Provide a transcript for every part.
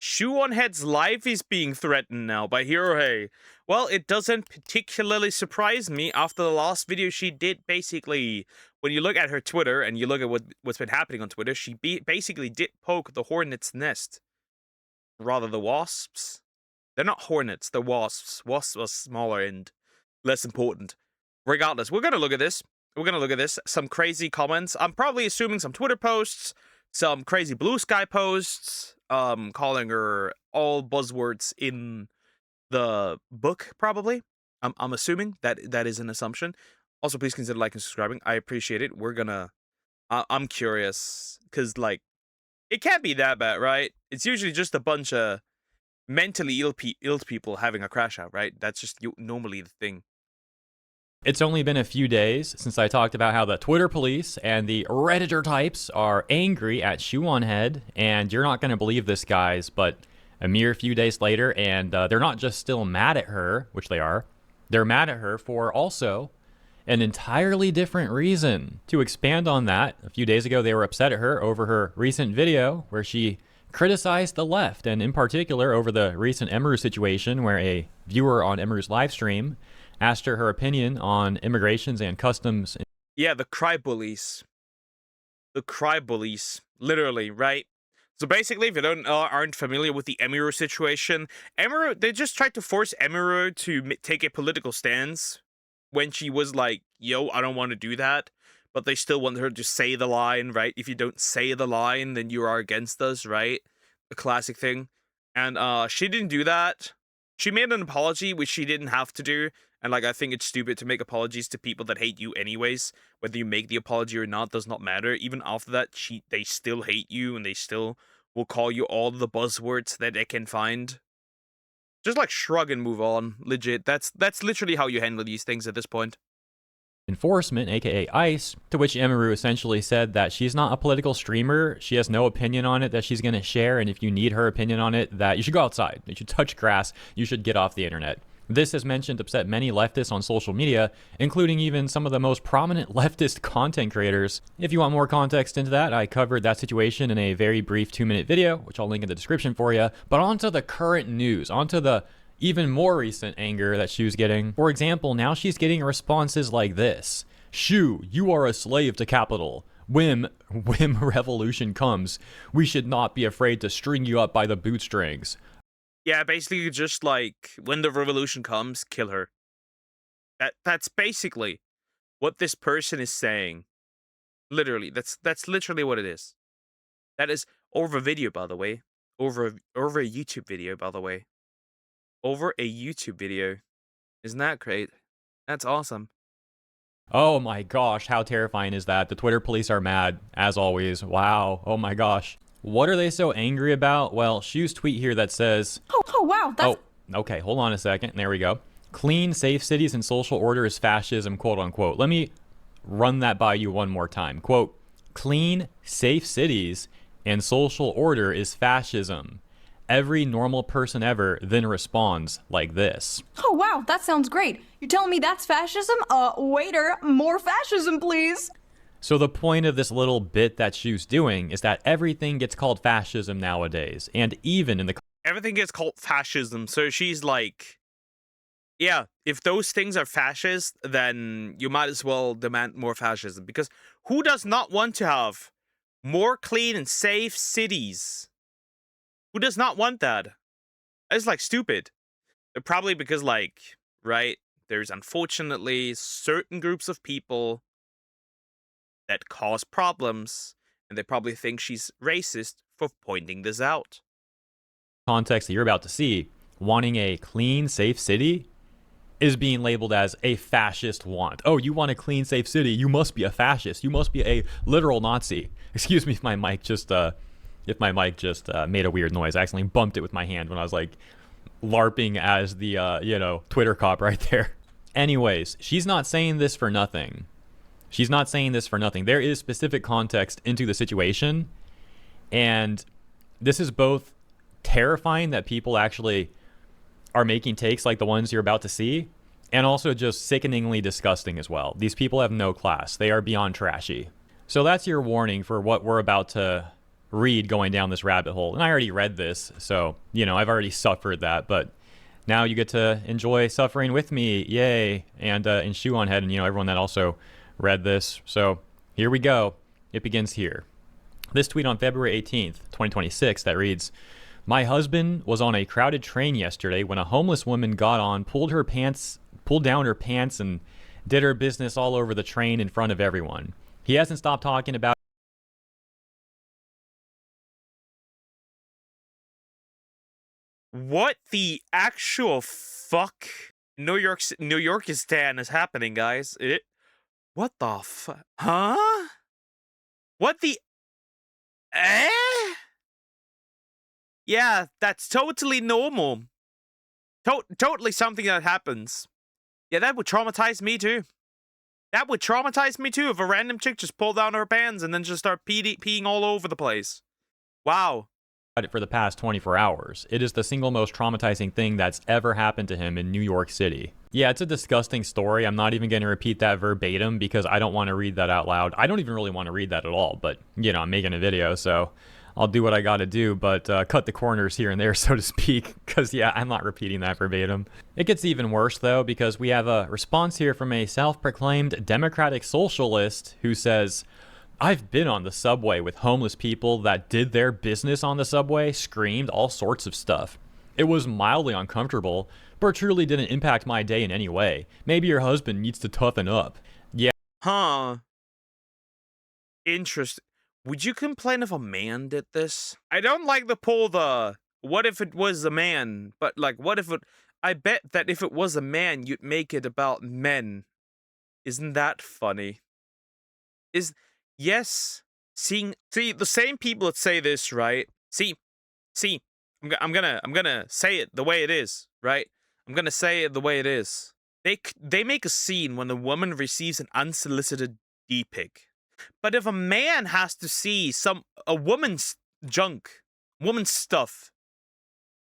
Shoe0nhead's life is being threatened now by Hero. Well, it doesn't particularly surprise me after the last video she did. Basically, when you look at her Twitter and you look at what's been happening on Twitter, she basically did poke the hornet's nest. Rather, the wasps. They're not hornets, they're wasps. Wasps are smaller and less important. Regardless, we're going to look at this. Some crazy comments. I'm probably assuming some Twitter posts, some crazy Blue Sky posts, calling her all buzzwords in the book, probably. I'm assuming that is an assumption. Also, please consider liking and subscribing. I appreciate it. I'm curious, because, like, it can't be that bad, right? It's usually just a bunch of mentally ill people having a crash out, right? That's just normally the thing. It's only been a few days since I talked about how the Twitter police and the Redditor types are angry at Shoe0nhead, and you're not going to believe this, guys, but a mere few days later, and they're not just still mad at her, which they are, they're mad at her for also an entirely different reason. To expand on that, a few days ago they were upset at her over her recent video where she criticized the left, and in particular over the recent Emiru situation where a viewer on Emiru's livestream asked her opinion on immigrations and customs. Yeah, the cry bullies. The cry bullies. Literally, right? So basically, if you aren't familiar with the Emiru situation, they just tried to force Emiru to take a political stance when she was like, yo, I don't want to do that. But they still want her to say the line, right? If you don't say the line, then you are against us, right? A classic thing. And she didn't do that. She made an apology, which she didn't have to do. And, like, I think it's stupid to make apologies to people that hate you anyways. Whether you make the apology or not does not matter. Even after that, they still hate you, and they still will call you all the buzzwords that they can find. Just, like, shrug and move on. Legit. That's literally how you handle these things at this point. Enforcement, aka ICE, to which Emiru essentially said that she's not a political streamer, she has no opinion on it that she's going to share, and if you need her opinion on it, that you should go outside, you should touch grass, you should get off the internet. This, as mentioned, upset many leftists on social media, including even some of the most prominent leftist content creators. If you want more context into that, I covered that situation in a very brief 2-minute video, which I'll link in the description for you. But onto the current news, onto the even more recent anger that Shoe's getting. For example, now she's getting responses like this. Shoe, you are a slave to capital. When revolution comes, we should not be afraid to string you up by the bootstrings. Yeah, basically just like, when the revolution comes, kill her. That's basically what this person is saying. Literally, that's literally what it is. That is over a video, by the way. Over a YouTube video, by the way. Over a YouTube video. Isn't that great? That's awesome. Oh my gosh, how terrifying is that? The Twitter police are mad, as always. Wow, oh my gosh. What are they so angry about? Well, Shoe's tweet here that says... Oh wow, that's... Oh, okay, hold on a second. There we go. Clean, safe cities and social order is fascism, quote unquote. Let me run that by you one more time. Quote, clean, safe cities and social order is fascism. Every normal person ever then responds like this. Oh wow, that sounds great. You're telling me that's fascism? Waiter, more fascism, please. So the point of this little bit that Shoe's doing is that everything gets called fascism nowadays. And even in the... Everything gets called fascism. So she's like, yeah, if those things are fascist, then you might as well demand more fascism. Because who does not want to have more clean and safe cities? Who does not want that? It's like stupid. Probably because, like, right, there's unfortunately certain groups of people that cause problems, and they probably think she's racist for pointing this out. Context that you're about to see, wanting a clean, safe city is being labeled as a fascist want. Oh, you want a clean, safe city? You must be a fascist. You must be a literal Nazi. Excuse me if my mic just made a weird noise. I accidentally bumped it with my hand when I was like LARPing as the Twitter cop right there. Anyways, she's not saying this for nothing. She's not saying this for nothing. There is specific context into the situation, and this is both terrifying that people actually are making takes like the ones you're about to see, and also just sickeningly disgusting as well. These people have no class. They are beyond trashy. So that's your warning for what we're about to read going down this rabbit hole. And I already read this, so, you know, I've already suffered that, but now you get to enjoy suffering with me. Yay. And in Shoe0nhead, and, you know, everyone that also read this. So here we go. It begins here. This tweet on February 18th, 2026 that reads, "My husband was on a crowded train yesterday when a homeless woman got on, pulled down her pants, and did her business all over the train in front of everyone. He hasn't stopped talking about..." What the actual fuck? New Yorkistan is happening, guys. What the fuck? Huh? What the... Eh? Yeah, that's totally normal. Totally something that happens. Yeah, that would traumatize me too. That would traumatize me too if a random chick just pulled down her pants and then just start peeing all over the place. Wow. It for the past 24 hours. It is the single most traumatizing thing that's ever happened to him in New York City. Yeah, it's a disgusting story. I'm not even going to repeat that verbatim because I don't want to read that out loud. I don't even really want to read that at all, but, you know, I'm making a video, so I'll do what I got to do, but cut the corners here and there, so to speak, because, yeah, I'm not repeating that verbatim. It gets even worse, though, because we have a response here from a self-proclaimed democratic socialist who says, "I've been on the subway with homeless people that did their business on the subway, screamed, all sorts of stuff. It was mildly uncomfortable, but truly didn't impact my day in any way. Maybe your husband needs to toughen up." Yeah. Huh. Interesting. Would you complain if a man did this? I don't like the pull the, what if it was a man? But, like, what if it... I bet that if it was a man, you'd make it about men. Isn't that funny? Yes. See, the same people that say this, right? See, I'm gonna say it the way it is, right? I'm gonna say it the way it is. They make a scene when a woman receives an unsolicited D-pic. But if a man has to see a woman's junk, woman's stuff,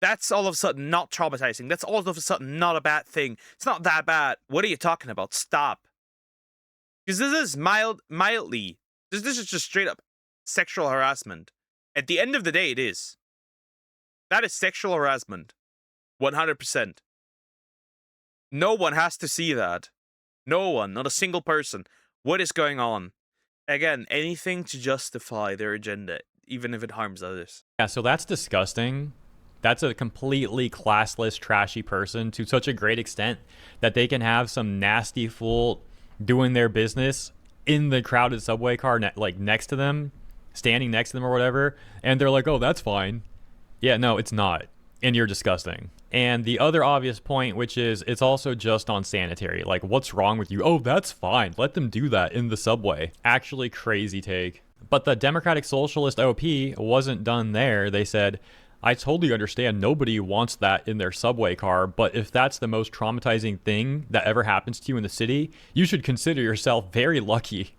that's all of a sudden not traumatizing. That's all of a sudden not a bad thing. It's not that bad. What are you talking about? Stop. Because this is mildly. This is just straight up sexual harassment. At the end of the day, it is. That is sexual harassment. 100%. No one has to see that. No one. Not a single person. What is going on? Again, anything to justify their agenda, even if it harms others. Yeah, so that's disgusting. That's a completely classless, trashy person to such a great extent that they can have some nasty fool doing their business in the crowded subway car, like next to them, standing next to them or whatever, and they're like, "Oh, that's fine." Yeah, no, it's not. And you're disgusting. And the other obvious point, which is it's also just unsanitary. Like, what's wrong with you? Oh, that's fine. Let them do that in the subway. Actually, crazy take. But the Democratic Socialist OP wasn't done there. They said, "I totally understand nobody wants that in their subway car, but if that's the most traumatizing thing that ever happens to you in the city, you should consider yourself very lucky."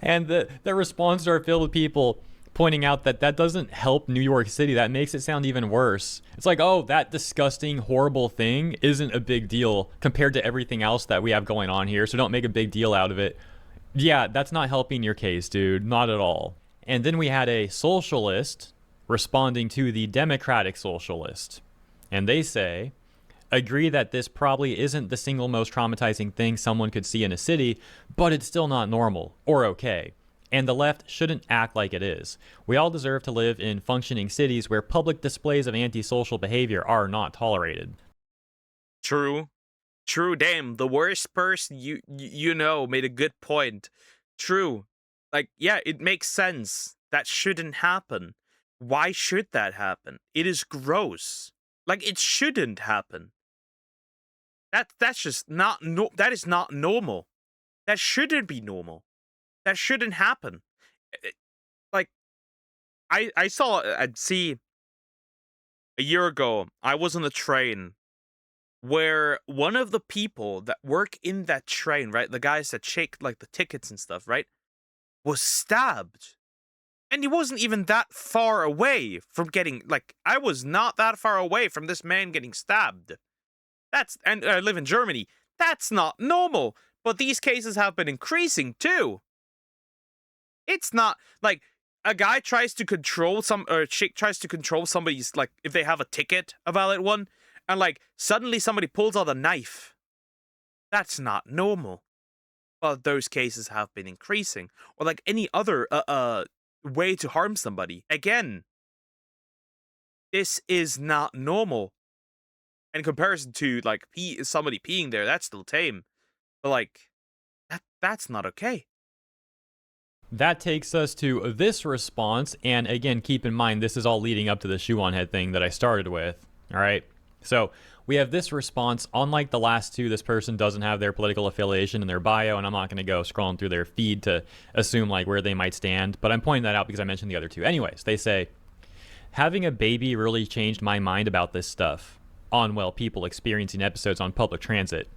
And the responses are filled with people pointing out that that doesn't help New York City. That makes it sound even worse. It's like, oh, that disgusting, horrible thing isn't a big deal compared to everything else that we have going on here, so don't make a big deal out of it. Yeah, that's not helping your case, dude. Not at all. And then we had a socialist responding to the Democratic Socialist. And they say, "Agree that this probably isn't the single most traumatizing thing someone could see in a city, but it's still not normal or okay. And the left shouldn't act like it is. We all deserve to live in functioning cities where public displays of antisocial behavior are not tolerated." True. Damn, the worst person you know made a good point. True. Like, yeah, it makes sense. That shouldn't happen. Why should that happen? It is gross. Like, it shouldn't happen. That's just not that is not normal. That shouldn't be normal. That shouldn't happen. Like, I'd see a year ago, I was on a train where one of the people that work in that train, right, the guys that shake like the tickets and stuff, right, was stabbed. And he wasn't even that far away from getting, like, I was not that far away from this man getting stabbed. And I live in Germany. That's not normal. But these cases have been increasing too. It's not, like, a guy tries to control or a chick tries to control somebody's, like, if they have a ticket, a valid one, and like suddenly somebody pulls out a knife. That's not normal. Well, those cases have been increasing, or like any other way to harm somebody. Again, this is not normal. In comparison to like somebody peeing there, that's still tame. But like that's not okay. That takes us to this response, and again, keep in mind, this is all leading up to the Shoe0nhead thing that I started with, all right? So we have this response. Unlike the last two, this person doesn't have their political affiliation in their bio, and I'm not going to go scrolling through their feed to assume like where they might stand, but I'm pointing that out because I mentioned the other two. Anyways, they say, having a baby really changed my mind about this stuff on, well, people experiencing episodes on public transit.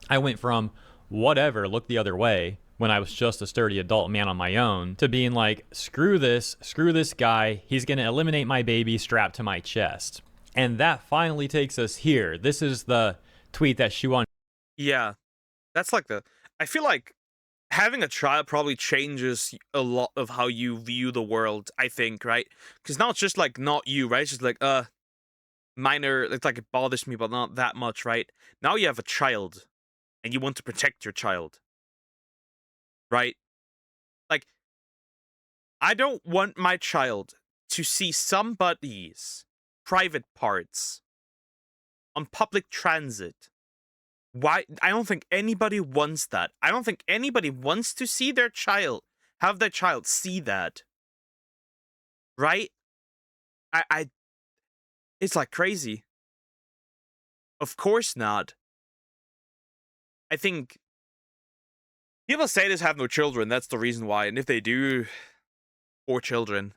I went from whatever, look the other way, when I was just a sturdy adult man on my own, to being like, screw this guy, he's gonna eliminate my baby strapped to my chest. And that finally takes us here. This is the tweet that Shoe0nhead. Yeah, that's like I feel like having a child probably changes a lot of how you view the world, I think, right? Because now it's just like not you, right? It's just like, minor, it's like it bothers me, but not that much, right? Now you have a child, and you want to protect your child. Right? Like, I don't want my child to see somebody's private parts on public transit. Why? I don't think anybody wants that. I don't think anybody wants to see their child, have their child see that. Right? It's like crazy. Of course not. I think people say this have no children. That's the reason why. And if they do, poor children.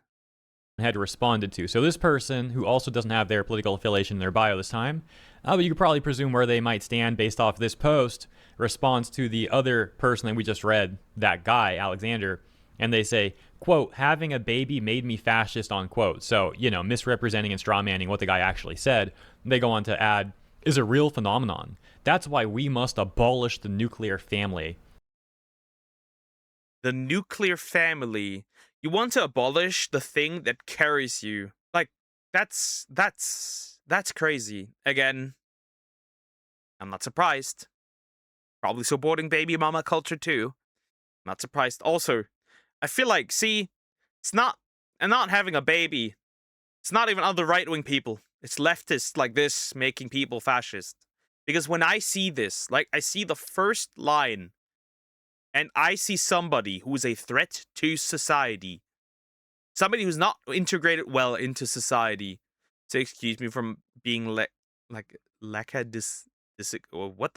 Had responded to. So this person, who also doesn't have their political affiliation in their bio this time, but you could probably presume where they might stand based off this post, responds to the other person that we just read, that guy, Alexander, and they say, quote, having a baby made me fascist, unquote. So, you know, misrepresenting and strawmanning what the guy actually said. They go on to add, is a real phenomenon. That's why we must abolish the nuclear family. The nuclear family. You want to abolish the thing that carries you. Like, that's crazy. Again, I'm not surprised. Probably supporting baby mama culture too. Not surprised. Also, I feel like, see, it's not, and not having a baby, it's not even other right-wing people. It's leftists like this making people fascist. Because when I see this, like, I see the first line, and I see somebody who is a threat to society. Somebody who's not integrated well into society. So excuse me from being what the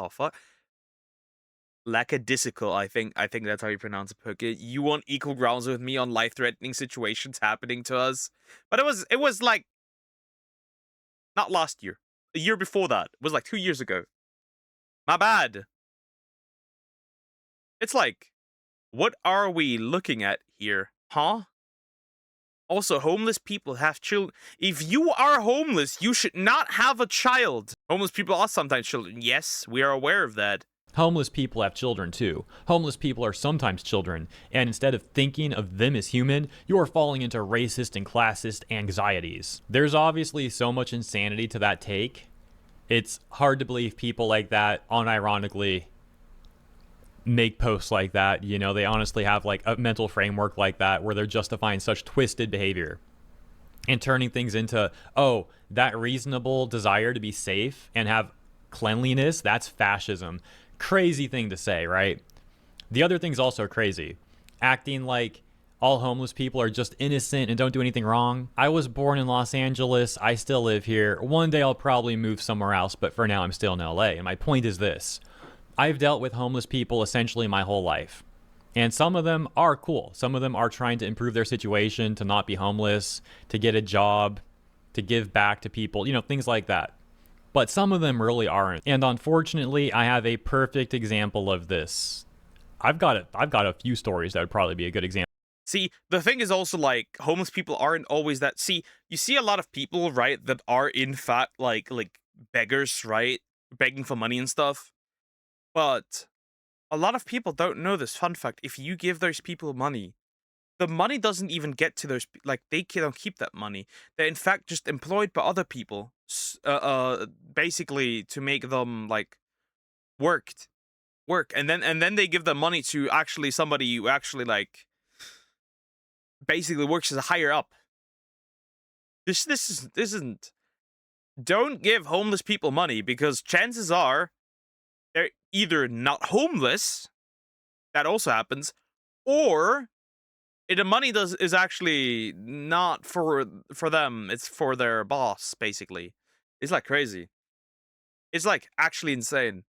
fuck? Lackadaisical, I think that's how you pronounce it, Poke. You want equal grounds with me on life-threatening situations happening to us. But it was like not last year. A year before that. It was like 2 years ago. My bad. It's like, what are we looking at here? Huh? Also, homeless people have children. If you are homeless, you should not have a child. Homeless people are sometimes children. Yes, we are aware of that. Homeless people have children too. Homeless people are sometimes children, and instead of thinking of them as human, you are falling into racist and classist anxieties. There's obviously so much insanity to that take. It's hard to believe people like that unironically make posts like that. You know, they honestly have like a mental framework like that where they're justifying such twisted behavior and turning things into, oh, that reasonable desire to be safe and have cleanliness, that's fascism. Crazy thing to say, right? The other thing's also crazy. Acting like all homeless people are just innocent and don't do anything wrong. I was born in Los Angeles. I still live here. One day I'll probably move somewhere else, but for now I'm still in LA. And my point is this. I've dealt with homeless people essentially my whole life. And some of them are cool. Some of them are trying to improve their situation, to not be homeless, to get a job, to give back to people, you know, things like that. But some of them really aren't. And unfortunately, I have a perfect example of this. I've got a few stories that would probably be a good example. See, the thing is also, like, homeless people aren't always that. See, you see a lot of people, right, that are in fact like beggars, right? Begging for money and stuff. But a lot of people don't know this fun fact. If you give those people money, the money doesn't even get to those. Like they don't keep that money. They're in fact just employed by other people, basically to make them like work, and then they give the money to actually somebody who actually like basically works as a higher up. This isn't. Don't give homeless people money, because chances are they're either not homeless, that also happens, or the money is actually not for them, it's for their boss, basically. It's like crazy. It's like actually insane.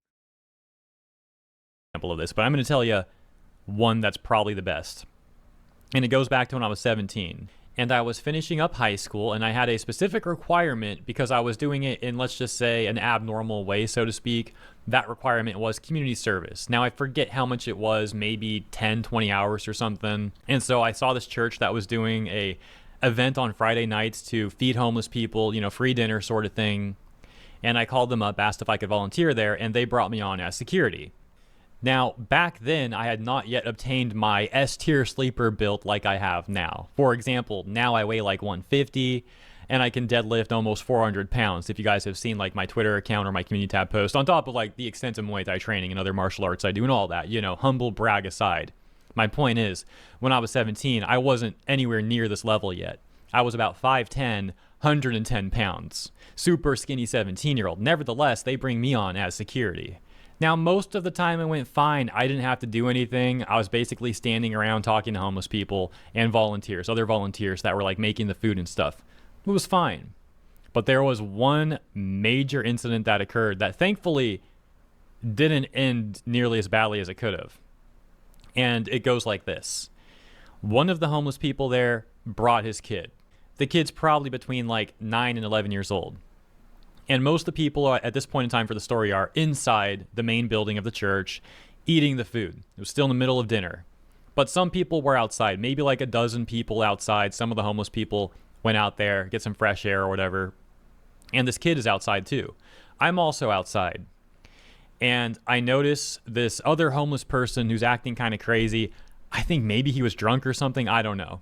Example of this, but I'm going to tell you one that's probably the best. And it goes back to when I was 17. And I was finishing up high school, and I had a specific requirement because I was doing it in, let's just say, an abnormal way, so to speak. That requirement was community service. Now, I forget how much it was, maybe 10, 20 hours or something. And so I saw this church that was doing a event on Friday nights to feed homeless people, you know, free dinner sort of thing. And I called them up, asked if I could volunteer there, and they brought me on as security. Now, back then, I had not yet obtained my S-tier sleeper build like I have now. For example, now I weigh like 150, and I can deadlift almost 400 pounds. If you guys have seen like my Twitter account or my community tab post, on top of like the extensive Muay Thai training and other martial arts I do and all that, you know, humble brag aside. My point is, when I was 17, I wasn't anywhere near this level yet. I was about 5'10", 110 pounds. Super skinny 17-year-old. Nevertheless, they bring me on as security. Now, most of the time it went fine. I didn't have to do anything. I was basically standing around talking to homeless people and volunteers, other volunteers that were like making the food and stuff. It was fine. But there was one major incident that occurred that thankfully didn't end nearly as badly as it could have. And it goes like this. One of the homeless people there brought his kid. The kid's probably between like 9 and 11 years old. And most of the people at this point in time for the story are inside the main building of the church eating the food. It was still in the middle of dinner. But some people were outside, maybe like a dozen people outside. Some of the homeless people went out there, get some fresh air or whatever. And this kid is outside too. I'm also outside. And I notice this other homeless person who's acting kind of crazy. I think maybe he was drunk or something. I don't know.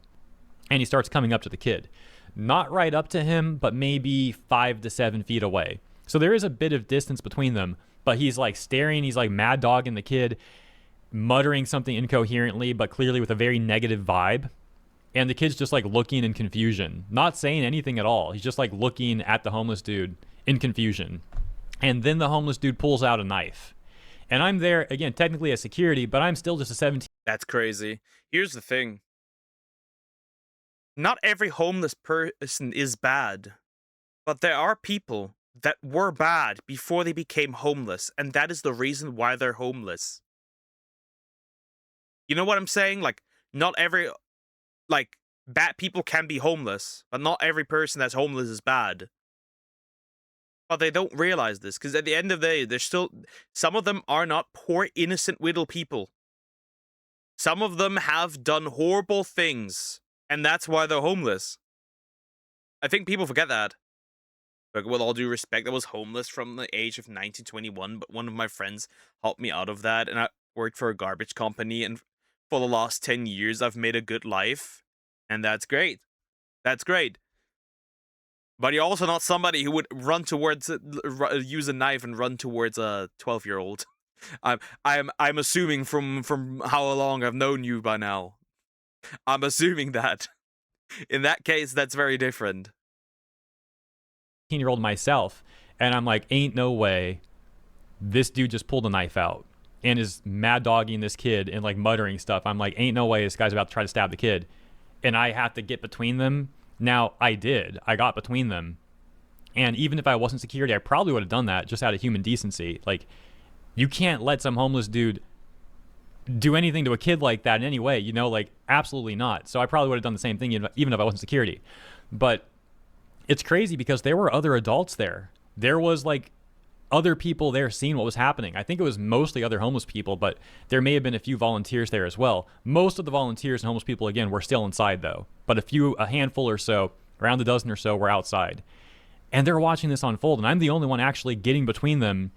And he starts coming up to the kid. Not right up to him, but maybe 5 to 7 feet away. So there is a bit of distance between them, but he's like staring, he's like mad dogging the kid, muttering something incoherently, but clearly with a very negative vibe. And the kid's just like looking in confusion, not saying anything at all. He's just like looking at the homeless dude in confusion. And then the homeless dude pulls out a knife. And I'm there, again, technically as security, but I'm still just a 17. That's crazy. Here's the thing. Not every homeless person is bad, but there are people that were bad before they became homeless, and that is the reason why they're homeless. You know what I'm saying? Like, not every, like, bad people can be homeless, but not every person that's homeless is bad. But they don't realize this, because at the end of the day, there's still, some of them are not poor, innocent little people. Some of them have done horrible things. And that's why they're homeless. I think people forget that. Like, with all due respect, I was homeless from the age of 19 to 21, but one of my friends helped me out of that, and I worked for a garbage company, and for the last 10 years, I've made a good life, and that's great. That's great. But you're also not somebody who would run towards, use a knife and run towards a 12-year-old. I'm assuming from how long I've known you by now. I'm assuming that. In that case, that's very different. 18-year-old myself, and I'm like, ain't no way this dude just pulled a knife out and is mad dogging this kid and like muttering stuff. I'm like, ain't no way this guy's about to try to stab the kid. And I have to get between them. Now, I did. I got between them. And even if I wasn't security, I probably would have done that just out of human decency. Like, you can't let some homeless dude do anything to a kid like that in any way, you know, like absolutely not. So I probably would have done the same thing even if I wasn't security. But it's crazy because there were other adults there. There was like other people there seeing what was happening. I think it was mostly other homeless people, but there may have been a few volunteers there as well. Most of the volunteers and homeless people, again, were still inside though. But a handful or so, around a dozen or so, were outside. And they're watching this unfold. And I'm the only one actually getting between them.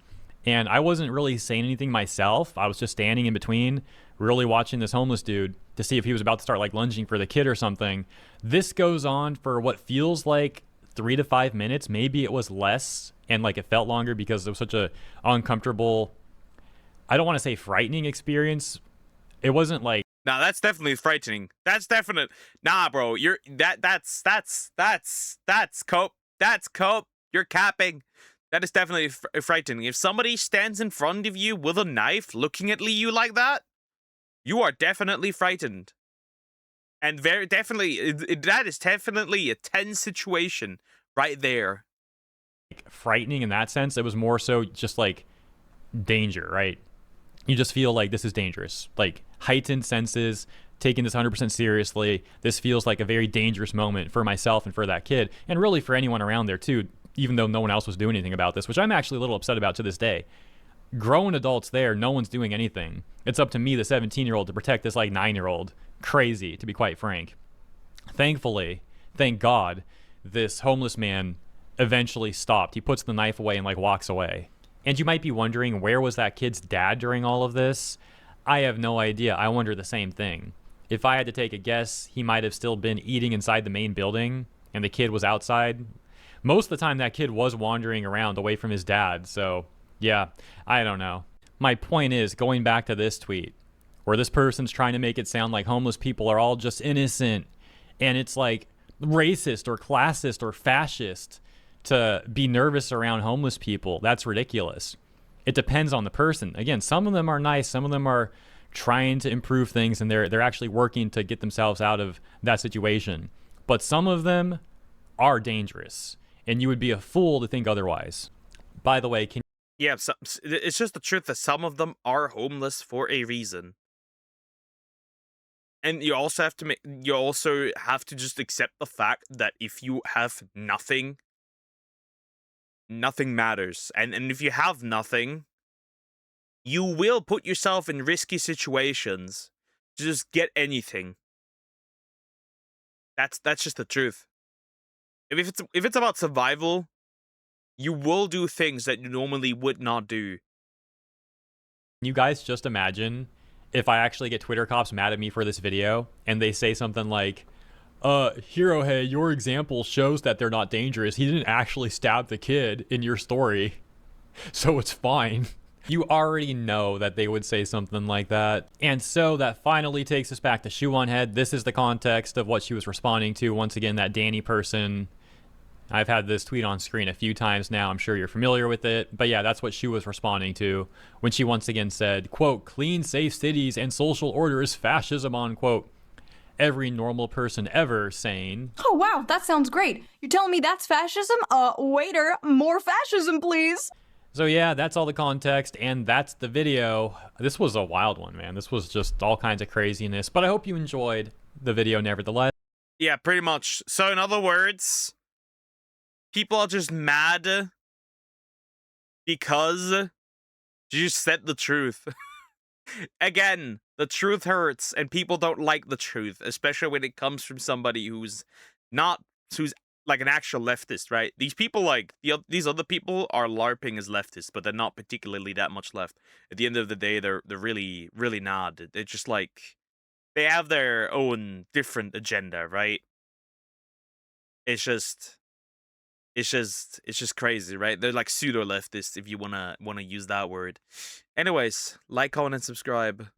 And I wasn't really saying anything myself. I was just standing in between. really watching this homeless dude to see if he was about to start like lunging for the kid or something. This goes on for what feels like 3 to 5 minutes. Maybe it was less, and like it felt longer because it was such a uncomfortable, I don't want to say frightening experience. It wasn't like, Nah, that's definitely frightening. That's definite. Nah, bro, you're that's cope. That's cope. You're capping. That is definitely frightening. If somebody stands in front of you with a knife looking at you like that, you are definitely frightened. And very definitely, that is definitely a tense situation right there. frightening in that sense. It was more so just like danger, right? You just feel like this is dangerous, like heightened senses, taking this 100% seriously. This feels like a very dangerous moment for myself and for that kid, and really for anyone around there too, even though no one else was doing anything about this, which I'm actually a little upset about to this day. Grown adults there, no one's doing anything. It's up to me, the 17-year-old, to protect this like 9-year-old. Crazy, to be quite frank. Thankfully, thank God, this homeless man eventually stopped. He puts the knife away and like walks away. And you might be wondering, where was that kid's dad during all of this? I have no idea. I wonder the same thing. If I had to take a guess, he might have still been eating inside the main building and the kid was outside. Most of the time that kid was wandering around away from his dad. So yeah, I don't know. My point is, going back to this tweet where this person's trying to make it sound like homeless people are all just innocent, and it's like racist or classist or fascist to be nervous around homeless people. That's ridiculous. It depends on the person. Again, some of them are nice, some of them are trying to improve things, and they're actually working to get themselves out of that situation. But some of them are dangerous, and you would be a fool to think otherwise. By the way, can Yeah, it's just the truth that some of them are homeless for a reason. And you also have to just accept the fact that if you have nothing, nothing matters. And if you have nothing, you will put yourself in risky situations to just get anything. That's just the truth. If it's about survival, you will do things that you normally would not do. you guys just imagine if I actually get Twitter cops mad at me for this video and they say something like, Hero0nhead, your example shows that they're not dangerous. He didn't actually stab the kid in your story, so it's fine. You already know that they would say something like that. And so that finally takes us back to Shoe0nhead. This is the context of what she was responding to. Once again, that Danny person. I've had this tweet on screen a few times now. I'm sure you're familiar with it. But yeah, that's what she was responding to when she once again said, quote, clean, safe cities and social order is fascism, unquote. Every normal person ever saying, Oh wow, that sounds great. You're telling me that's fascism? Waiter, more fascism, please. So yeah, that's all the context, and that's the video. This was a wild one, man. This was just all kinds of craziness, but I hope you enjoyed the video nevertheless. Yeah, pretty much. So in other words, people are just mad because you said the truth. Again, the truth hurts, and people don't like the truth, especially when it comes from somebody who's like an actual leftist, right? These people, like these other people, are LARPing as leftists, but they're not particularly that much left. At the end of the day, they're really, really not. They're just like, they have their own different agenda, right? It's just crazy, right? They're like pseudo leftists, if you wanna use that word. Anyways, like, comment, and subscribe.